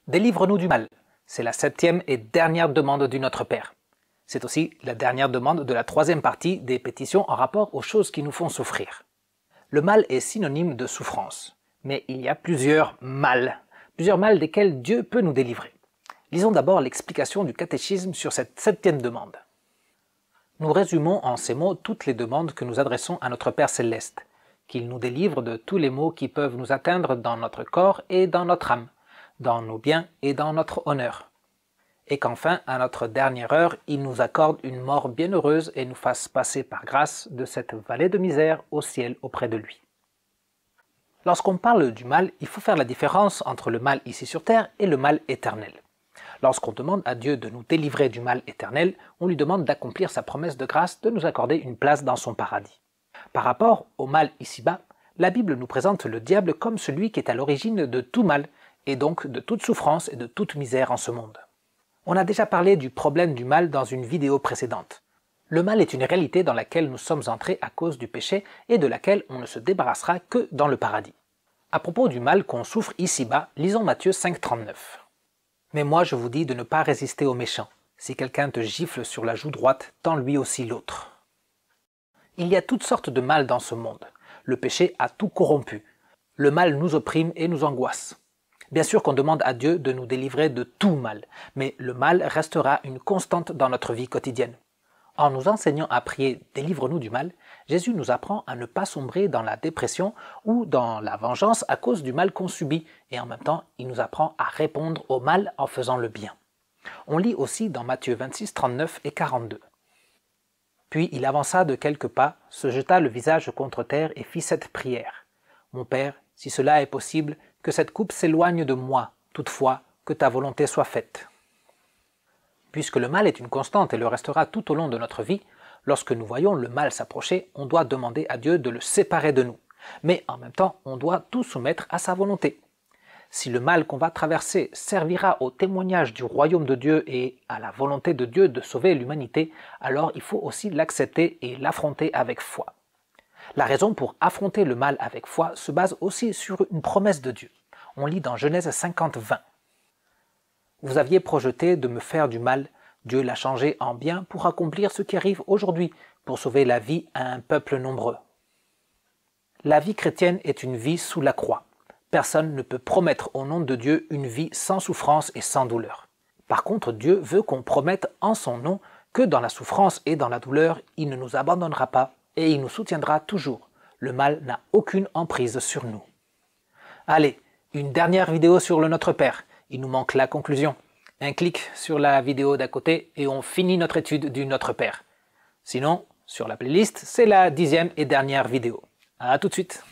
Délivre-nous du mal. C'est la 7e et dernière demande du Notre Père. C'est aussi la dernière demande de la 3e partie des pétitions en rapport aux choses qui nous font souffrir. Le mal est synonyme de souffrance, mais il y a plusieurs mal desquels Dieu peut nous délivrer. Lisons d'abord l'explication du catéchisme sur cette 7e demande. Nous résumons en ces mots toutes les demandes que nous adressons à notre Père Céleste, qu'il nous délivre de tous les maux qui peuvent nous atteindre dans notre corps et dans notre âme, dans nos biens et dans notre honneur, et qu'enfin, à notre dernière heure, il nous accorde une mort bienheureuse et nous fasse passer par grâce de cette vallée de misère au ciel auprès de lui. Lorsqu'on parle du mal, il faut faire la différence entre le mal ici sur terre et le mal éternel. Lorsqu'on demande à Dieu de nous délivrer du mal éternel, on lui demande d'accomplir sa promesse de grâce de nous accorder une place dans son paradis. Par rapport au mal ici-bas, la Bible nous présente le diable comme celui qui est à l'origine de tout mal, et donc de toute souffrance et de toute misère en ce monde. On a déjà parlé du problème du mal dans une vidéo précédente. Le mal est une réalité dans laquelle nous sommes entrés à cause du péché et de laquelle on ne se débarrassera que dans le paradis. À propos du mal qu'on souffre ici-bas, lisons Matthieu 5,39. Mais moi je vous dis de ne pas résister aux méchants. Si quelqu'un te gifle sur la joue droite, tends lui aussi l'autre. Il y a toutes sortes de mal dans ce monde. Le péché a tout corrompu. Le mal nous opprime et nous angoisse. Bien sûr qu'on demande à Dieu de nous délivrer de tout mal, mais le mal restera une constante dans notre vie quotidienne. En nous enseignant à prier « Délivre-nous du mal », Jésus nous apprend à ne pas sombrer dans la dépression ou dans la vengeance à cause du mal qu'on subit, et en même temps, il nous apprend à répondre au mal en faisant le bien. On lit aussi dans Matthieu 26, 39 et 42. Puis il avança de quelques pas, se jeta le visage contre terre et fit cette prière. « Mon Père, si cela est possible, que cette coupe s'éloigne de moi, toutefois, que ta volonté soit faite. » Puisque le mal est une constante et le restera tout au long de notre vie, lorsque nous voyons le mal s'approcher, on doit demander à Dieu de le séparer de nous. Mais en même temps, on doit tout soumettre à sa volonté. Si le mal qu'on va traverser servira au témoignage du royaume de Dieu et à la volonté de Dieu de sauver l'humanité, alors il faut aussi l'accepter et l'affronter avec foi. La raison pour affronter le mal avec foi se base aussi sur une promesse de Dieu. On lit dans Genèse 50, 20. « Vous aviez projeté de me faire du mal, Dieu l'a changé en bien pour accomplir ce qui arrive aujourd'hui, pour sauver la vie à un peuple nombreux. » La vie chrétienne est une vie sous la croix. Personne ne peut promettre au nom de Dieu une vie sans souffrance et sans douleur. Par contre, Dieu veut qu'on promette en son nom que dans la souffrance et dans la douleur, il ne nous abandonnera pas et il nous soutiendra toujours. Le mal n'a aucune emprise sur nous. Allez, une dernière vidéo sur le Notre Père. Il nous manque la conclusion. Un clic sur la vidéo d'à côté et on finit notre étude du Notre Père. Sinon, sur la playlist, c'est la 10e et dernière vidéo. À tout de suite.